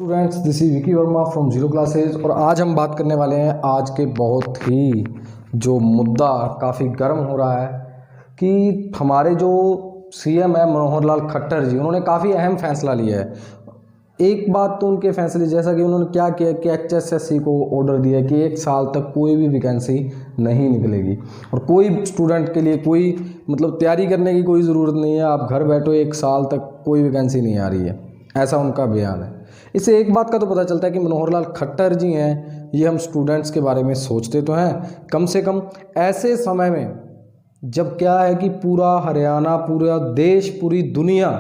Students, this is Vicky Verma from zero classes. और आज हम बात करने वाले हैं आज के बहुत ही जो मुद्दा काफ़ी गर्म हो रहा है कि हमारे जो सीएम है मनोहर लाल खट्टर जी, उन्होंने काफ़ी अहम फैसला लिया है। एक बात तो उनके फैसले जैसा कि उन्होंने क्या किया कि एचएसएससी को ऑर्डर दिया कि 1 साल तक कोई भी वैकेंसी नहीं निकलेगी और कोई स्टूडेंट के लिए कोई तैयारी करने की कोई ज़रूरत नहीं है। आप घर बैठो, 1 साल तक कोई वैकेंसी नहीं आ रही है, ऐसा उनका बयान है। इससे एक बात का तो पता चलता है कि मनोहर लाल खट्टर जी हैं, ये हम स्टूडेंट्स के बारे में सोचते तो हैं कम से कम ऐसे समय में जब क्या है कि पूरा हरियाणा, पूरा देश, पूरी दुनिया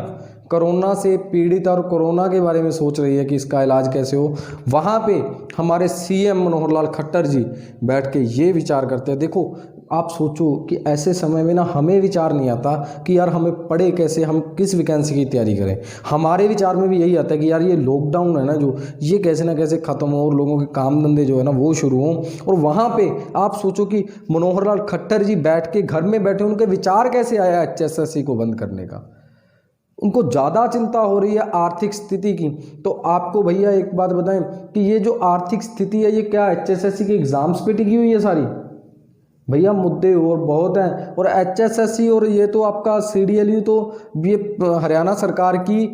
कोरोना से पीड़ित और कोरोना के बारे में सोच रही है कि इसका इलाज कैसे हो, वहाँ पे हमारे सीएम मनोहर लाल खट्टर जी बैठ के ये विचार करते हैं। देखो, आप सोचो कि ऐसे समय में ना हमें विचार नहीं आता कि यार हमें पढ़े कैसे, हम किस वैकेंसी की तैयारी करें। हमारे विचार में भी यही आता है कि यार ये लॉकडाउन है ना, जो ये कैसे ना कैसे ख़त्म हो और लोगों के काम धंधे जो है ना वो शुरू हों। और वहाँ पे आप सोचो कि मनोहर लाल खट्टर जी बैठ के घर में बैठे, उनके विचार कैसे आया एचएसएससी को बंद करने का। उनको ज़्यादा चिंता हो रही है आर्थिक स्थिति की। तो आपको भैया एक बात बताएं कि ये जो आर्थिक स्थिति है ये क्या एचएसएससी के एग्ज़ाम्स पे टिकी हुई है सारी? भैया मुद्दे और बहुत हैं। और एचएसएससी और ये तो आपका सीडीएलयू तो ये हरियाणा सरकार की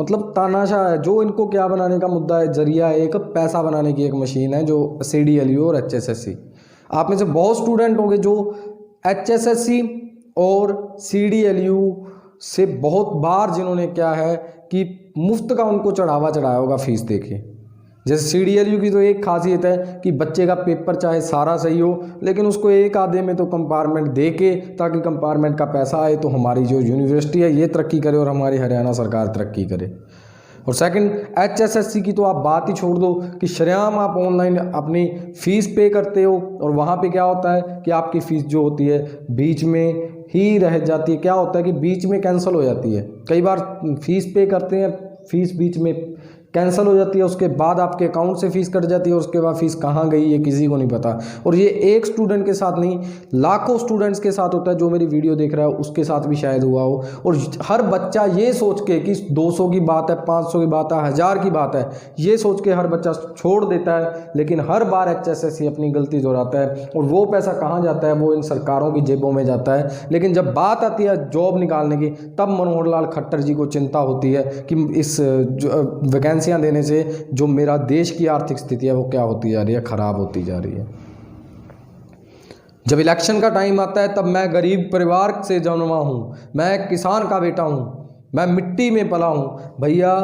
तानाशाह है, जो इनको क्या बनाने का मुद्दा है, जरिया है, एक पैसा बनाने की एक मशीन है जो सीडीएलयू और एचएसएससी। आप में से बहुत स्टूडेंट होंगे जो एचएसएससी और सीडीएलयू से बहुत बार जिन्होंने क्या है कि मुफ्त का उनको चढ़ाया होगा फीस देके। जैसे सीडीएलयू की तो एक खासियत है कि बच्चे का पेपर चाहे सारा सही हो, लेकिन उसको एक आधे में तो कंपार्टमेंट दे के, ताकि कंपार्टमेंट का पैसा आए तो हमारी जो यूनिवर्सिटी है ये तरक्की करे और हमारी हरियाणा सरकार तरक्की करे। और सेकंड, एचएसएससी की तो आप बात ही छोड़ दो कि शरेआम आप ऑनलाइन अपनी फ़ीस पे करते हो और वहाँ पे क्या होता है कि आपकी फ़ीस जो होती है बीच में ही रह जाती है। क्या होता है कि बीच में कैंसिल हो जाती है। कई बार फ़ीस पे करते हैं, फ़ीस बीच में कैंसिल हो जाती है, उसके बाद आपके अकाउंट से फ़ीस कट जाती है, उसके बाद फ़ीस कहाँ गई ये किसी को नहीं पता। और ये एक स्टूडेंट के साथ नहीं, लाखों स्टूडेंट्स के साथ होता है। जो मेरी वीडियो देख रहा है उसके साथ भी शायद हुआ हो। और हर बच्चा ये सोच के कि 200 की बात है, 500 की बात है, 1000 की बात है, ये सोच के हर बच्चा छोड़ देता है। लेकिन हर बार एचएसएससी अपनी गलती दोहराता है और वो पैसा कहाँ जाता है, वो इन सरकारों की जेबों में जाता है। लेकिन जब बात आती है जॉब निकालने की, तब मनोहर लाल खट्टर जी को चिंता होती है कि इस वैकेंसी देने से जो मेरा देश की आर्थिक स्थिति है वो क्या होती जा रही है, खराब होती जा रही है। जब इलेक्शन का टाइम आता है तब मैं गरीब परिवार से जन्मा हूं, मैं किसान का बेटा हूं, मैं मिट्टी में पला हूं। भैया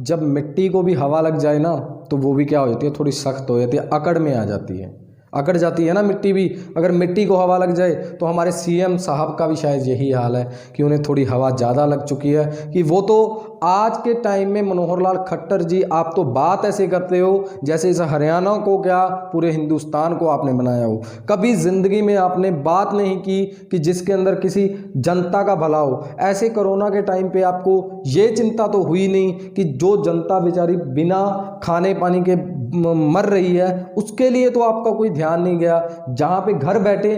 जब मिट्टी को भी हवा लग जाए ना तो वो भी क्या हो जाती है, थोड़ी सख्त हो जाती है, अकड़ में आ जाती है, अकड़ जाती है ना मिट्टी भी। अगर मिट्टी को हवा लग जाए तो हमारे सीएम साहब का भी शायद यही हाल है कि उन्हें थोड़ी हवा ज़्यादा लग चुकी है कि वो तो आज के टाइम में मनोहर लाल खट्टर जी, आप तो बात ऐसे करते हो जैसे इस हरियाणा को क्या पूरे हिंदुस्तान को आपने बनाया हो। कभी ज़िंदगी में आपने बात नहीं की कि जिसके अंदर किसी जनता का भला हो। ऐसे कोरोना के टाइम पे आपको ये चिंता तो हुई नहीं कि जो जनता बेचारी बिना खाने पानी के मर रही है, उसके लिए तो आपका कोई ध्यान नहीं गया। जहाँ पे घर बैठे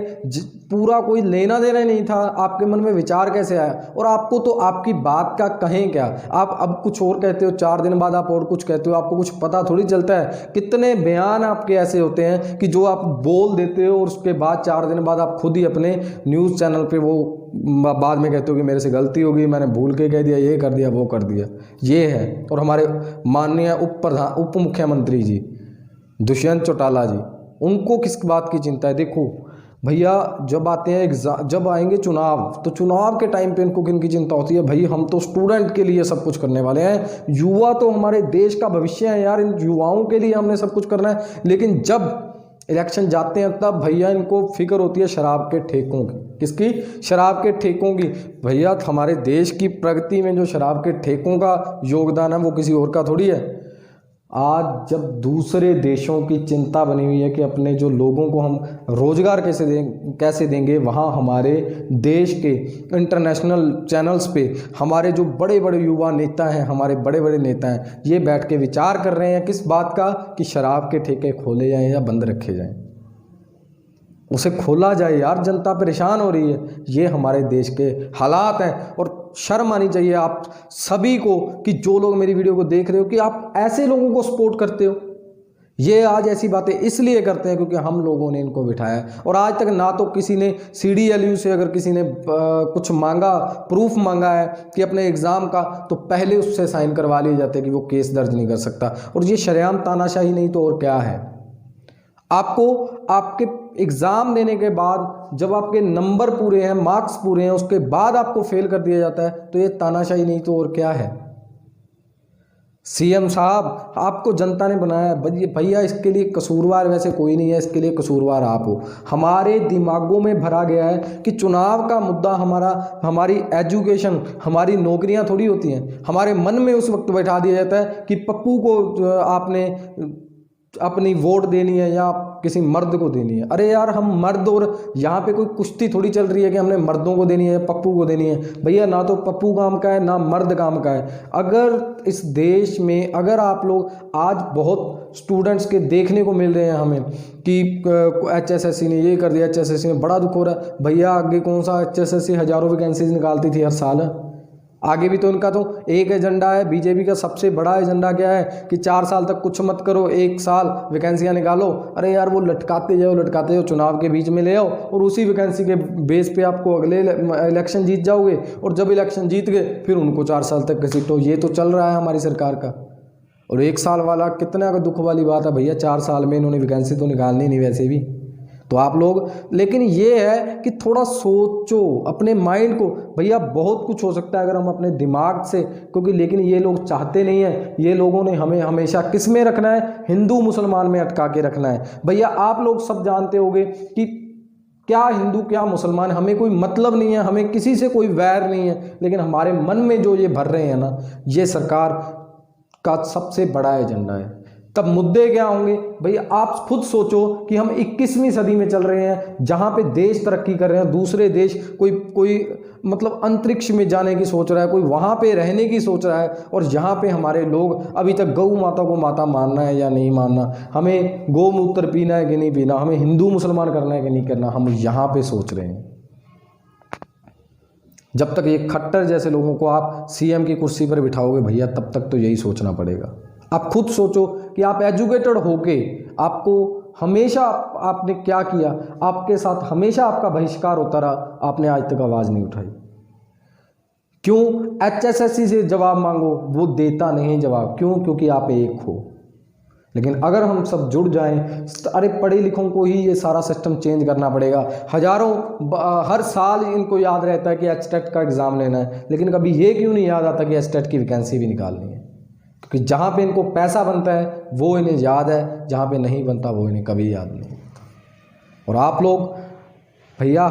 पूरा कोई लेना देना नहीं था, आपके मन में विचार कैसे आया? और आपको तो आपकी बात का कहें क्या, आप अब कुछ और कहते हो, 4 दिन बाद आप और कुछ कहते हो, आपको कुछ पता थोड़ी चलता है। कितने बयान आपके ऐसे होते हैं कि जो आप बोल देते हो और उसके बाद 4 दिन बाद आप खुद ही अपने न्यूज़ चैनल पे वो बाद में कहते हो कि मेरे से गलती हो गई, मैंने भूल के कह दिया, ये कर दिया, वो कर दिया। ये है। और हमारे माननीय उप मुख्यमंत्री जी दुष्यंत चौटाला जी, उनको किस बात की चिंता है? देखो भैया, जब आते हैं जब आएंगे चुनाव, तो चुनाव के टाइम पे इनको किन की चिंता होती है? भाई हम तो स्टूडेंट के लिए सब कुछ करने वाले हैं, युवा तो हमारे देश का भविष्य है यार, इन युवाओं के लिए हमने सब कुछ करना है। लेकिन जब इलेक्शन जाते हैं तब भैया इनको फिक्र होती है शराब के ठेकों की। किसकी? शराब के ठेकों की। भैया हमारे देश की प्रगति में जो शराब के ठेकों का योगदान है वो किसी और का थोड़ी है। आज जब दूसरे देशों की चिंता बनी हुई है कि अपने जो लोगों को हम रोज़गार कैसे देंगे, वहाँ हमारे देश के इंटरनेशनल चैनल्स पे हमारे जो बड़े बड़े युवा नेता हैं, हमारे बड़े बड़े नेता हैं, ये बैठ के विचार कर रहे हैं किस बात का कि शराब के ठेके खोले जाएं या बंद रखे जाएं। उसे खोला जाए यार, जनता परेशान हो रही है। ये हमारे देश के हालात हैं। और शर्म आनी चाहिए आप सभी को कि जो लोग मेरी वीडियो को देख रहे हो कि आप ऐसे लोगों को सपोर्ट करते हो। ये आज ऐसी बातें इसलिए करते हैं क्योंकि हम लोगों ने इनको बिठाया और आज तक ना तो किसी ने CDLU से अगर किसी ने कुछ मांगा, प्रूफ मांगा है कि अपने एग्ज़ाम का, तो पहले उससे साइन करवा लिए जाते कि वो केस दर्ज नहीं कर सकता। और ये शरेआम तानाशाही नहीं तो और क्या है। आपको आपके एग्ज़ाम देने के बाद जब आपके नंबर पूरे हैं, मार्क्स पूरे हैं, उसके बाद आपको फेल कर दिया जाता है, तो ये तानाशाही नहीं तो और क्या है। CM साहब, आपको जनता ने बनाया है भैया, इसके लिए कसूरवार वैसे कोई नहीं है, इसके लिए कसूरवार आप हो। हमारे दिमागों में भरा गया है कि चुनाव का मुद्दा हमारी एजुकेशन, हमारी नौकरियां थोड़ी होती हैं। हमारे मन में उस वक्त बैठा दिया जाता है कि पप्पू को आपने अपनी वोट देनी है या किसी मर्द को देनी है। अरे यार, हम मर्द, और यहाँ पे कोई कुश्ती थोड़ी चल रही है कि हमने मर्दों को देनी है, पप्पू को देनी है। भैया, ना तो पप्पू काम का है ना मर्द काम का है। अगर इस देश में अगर आप लोग आज बहुत स्टूडेंट्स के देखने को मिल रहे हैं हमें कि HSSC ने ये कर दिया, HSSC में बड़ा दुख हो रहा है। भैया, आगे कौन सा HSSC हज़ारों वैकेंसीज निकालती थी हर साल। आगे भी तो इनका तो एक एजेंडा है। बीजेपी का सबसे बड़ा एजेंडा क्या है कि 4 साल तक कुछ मत करो, 1 साल वैकेंसियां निकालो। अरे यार, वो लटकाते जाओ, चुनाव के बीच में ले आओ और उसी वैकेंसी के बेस पे आपको अगले इलेक्शन जीत जाओगे, और जब इलेक्शन जीत गए फिर उनको 4 साल तक घसीटो। ये तो चल रहा है हमारी सरकार का। और 1 साल वाला कितना का दुख वाली बात है भैया, 4 साल में इन्होंने वैकेंसी तो निकालनी नहीं वैसे भी। तो आप लोग, लेकिन ये है कि थोड़ा सोचो अपने माइंड को। भैया, बहुत कुछ हो सकता है अगर हम अपने दिमाग से, क्योंकि लेकिन ये लोग चाहते नहीं है। ये लोगों ने हमें हमेशा किस में रखना है, हिंदू मुसलमान में अटका के रखना है। भैया, आप लोग सब जानते होंगे कि क्या हिंदू क्या मुसलमान, हमें कोई मतलब नहीं है, हमें किसी से कोई वैर नहीं है। लेकिन हमारे मन में जो ये भर रहे हैं ना, ये सरकार का सबसे बड़ा एजेंडा है। तब मुद्दे क्या होंगे भैया, आप खुद सोचो कि हम 21वीं सदी में चल रहे हैं, जहां पे देश तरक्की कर रहे हैं। दूसरे देश कोई मतलब अंतरिक्ष में जाने की सोच रहा है, कोई वहां पे रहने की सोच रहा है, और यहाँ पे हमारे लोग अभी तक गौ माता को माता मानना है या नहीं मानना, हमें गौमूत्र पीना है कि नहीं पीना, हमें हिंदू मुसलमान करना है कि नहीं करना, हम यहाँ पे सोच रहे हैं। जब तक ये खट्टर जैसे लोगों को आप CM की कुर्सी पर बिठाओगे भैया, तब तक तो यही सोचना पड़ेगा। आप खुद सोचो कि आप एजुकेटेड होके आपको हमेशा आपने क्या किया, आपके साथ हमेशा आपका बहिष्कार होता रहा, आपने आज तक आवाज़ नहीं उठाई। क्यों? HSSC से जवाब मांगो, वो देता नहीं जवाब। क्यों? क्योंकि आप एक हो। लेकिन अगर हम सब जुड़ जाएं, अरे पढ़े लिखों को ही ये सारा सिस्टम चेंज करना पड़ेगा। हर साल इनको याद रहता है कि HTET का एग्ज़ाम लेना है, लेकिन कभी ये क्यों नहीं याद आता कि HTET की वैकेंसी भी निकालनी है। कि जहाँ पे इनको पैसा बनता है वो इन्हें याद है, जहाँ पे नहीं बनता वो इन्हें कभी याद नहीं। और आप लोग भैया,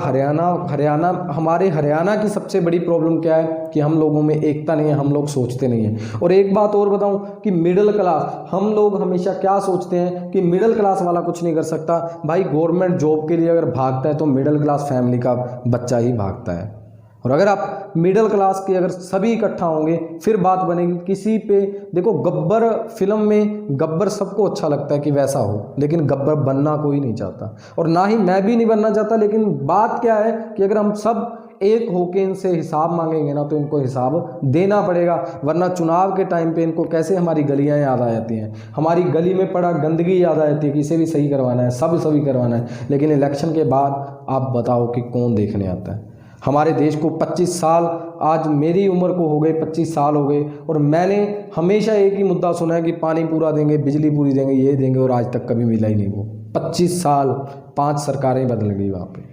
हमारे हरियाणा की सबसे बड़ी प्रॉब्लम क्या है कि हम लोगों में एकता नहीं है, हम लोग सोचते नहीं हैं। और एक बात और बताऊं कि मिडिल क्लास, हम लोग हमेशा क्या सोचते हैं कि मिडिल क्लास वाला कुछ नहीं कर सकता। भाई, गवर्नमेंट जॉब के लिए अगर भागता है तो मिडिल क्लास फैमिली का बच्चा ही भागता है। और अगर आप मिडिल क्लास के अगर सभी इकट्ठा होंगे फिर बात बनेगी। किसी पे देखो, गब्बर फिल्म में गब्बर सबको अच्छा लगता है कि वैसा हो, लेकिन गब्बर बनना कोई नहीं चाहता, और ना ही मैं भी नहीं बनना चाहता। लेकिन बात क्या है कि अगर हम सब एक होके इनसे हिसाब मांगेंगे ना, तो इनको हिसाब देना पड़ेगा। वरना चुनाव के टाइम पे इनको कैसे हमारी गलियां याद आ जाती हैं, हमारी गली में पड़ा गंदगी याद आ जाती है कि इसे भी सही करवाना है, सभी करवाना है। लेकिन इलेक्शन के बाद आप बताओ कि कौन देखने आता है। हमारे देश को 25 साल, आज मेरी उम्र को हो गए 25 साल हो गए, और मैंने हमेशा एक ही मुद्दा सुना है कि पानी पूरा देंगे, बिजली पूरी देंगे, ये देंगे, और आज तक कभी मिला ही नहीं वो। 25 साल, 5 सरकारें बदल गई वहाँ पे,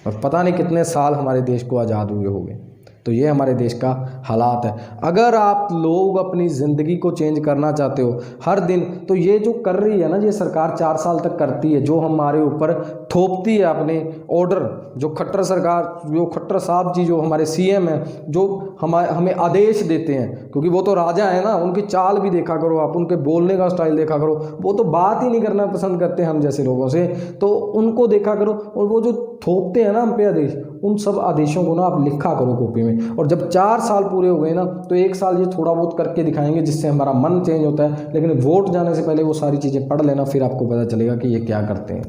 और पता नहीं कितने साल हमारे देश को आज़ाद हुए हो गए। तो ये हमारे देश का हालात है। अगर आप लोग अपनी ज़िंदगी को चेंज करना चाहते हो हर दिन, तो ये जो कर रही है ना ये सरकार 4 साल तक करती है, जो हमारे ऊपर थोपती है अपने ऑर्डर, जो खट्टर सरकार, जो खट्टर साहब जी, जो हमारे CM हैं, जो हमें आदेश देते हैं, क्योंकि वो तो राजा है ना, उनकी चाल भी देखा करो आप, उनके बोलने का स्टाइल देखा करो। वो तो बात ही नहीं करना पसंद करते हम जैसे लोगों से, तो उनको देखा करो। और वो जो थोपते हैं ना हम पे आदेश, उन सब आदेशों को ना आप लिखा करो कॉपी में। और जब 4 साल पूरे हो गए ना, तो 1 साल ये थोड़ा बहुत करके दिखाएंगे, जिससे हमारा मन चेंज होता है। लेकिन वोट जाने से पहले वो सारी चीज़ें पढ़ लेना, फिर आपको पता चलेगा कि ये क्या करते हैं।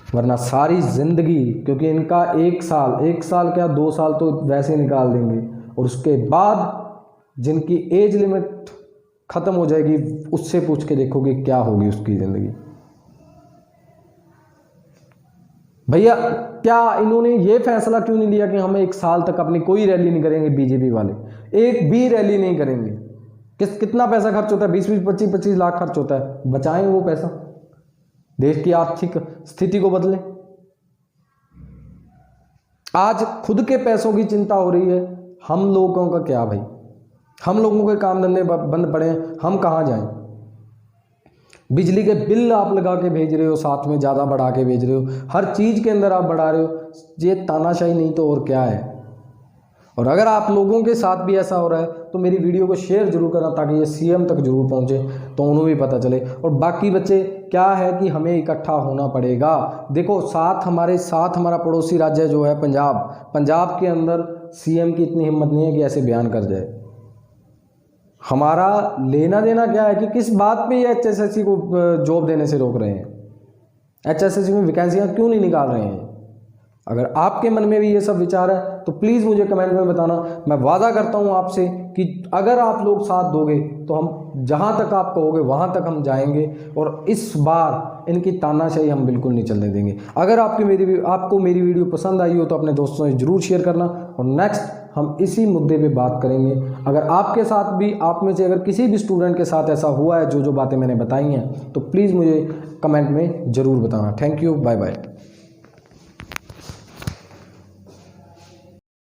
वरना सारी ज़िंदगी, क्योंकि इनका एक साल क्या 2 साल तो वैसे ही निकाल देंगे, और उसके बाद जिनकी एज लिमिट ख़त्म हो जाएगी उससे पूछ के देखोगे क्या होगी उसकी ज़िंदगी। भैया क्या इन्होंने ये फैसला क्यों नहीं लिया कि हम 1 साल तक अपनी कोई रैली नहीं करेंगे, बीजेपी वाले एक भी रैली नहीं करेंगे। कितना पैसा खर्च होता है, 20-20, 25-25 लाख खर्च होता है, बचाएं वो पैसा, देश की आर्थिक स्थिति को बदलें। आज खुद के पैसों की चिंता हो रही है, हम लोगों का क्या भाई, हम लोगों के काम धंधे बंद पड़े हैं, हम कहाँ जाएं। बिजली के बिल आप लगा के भेज रहे हो, साथ में ज़्यादा बढ़ा के भेज रहे हो, हर चीज़ के अंदर आप बढ़ा रहे हो, ये तानाशाही नहीं तो और क्या है। और अगर आप लोगों के साथ भी ऐसा हो रहा है तो मेरी वीडियो को शेयर जरूर करना, ताकि ये सीएम तक जरूर पहुंचे, तो उन्हें भी पता चले। और बाकी बच्चे क्या है कि हमें इकट्ठा होना पड़ेगा। देखो हमारे साथ हमारा पड़ोसी राज्य जो है पंजाब के अंदर सीएम की इतनी हिम्मत नहीं है कि ऐसे बयान कर जाए। हमारा लेना देना क्या है कि किस बात पे ये एचएसएससी को जॉब देने से रोक रहे हैं, एचएसएससी में वैकेंसियाँ क्यों नहीं निकाल रहे हैं। अगर आपके मन में भी ये सब विचार है तो प्लीज़ मुझे कमेंट में बताना। मैं वादा करता हूँ आपसे कि अगर आप लोग साथ दोगे तो हम जहाँ तक आप कहोगे वहाँ तक हम जाएंगे, और इस बार इनकी तानाशाही हम बिल्कुल नहीं चलने देंगे। अगर आपको मेरी वीडियो पसंद आई हो तो अपने दोस्तों से ज़रूर शेयर करना, और नेक्स्ट हम इसी मुद्दे पे बात करेंगे। अगर आपके साथ भी, आप में से अगर किसी भी स्टूडेंट के साथ ऐसा हुआ है जो बातें मैंने बताई हैं, तो प्लीज़ मुझे कमेंट में ज़रूर बताना। Thank you, bye bye.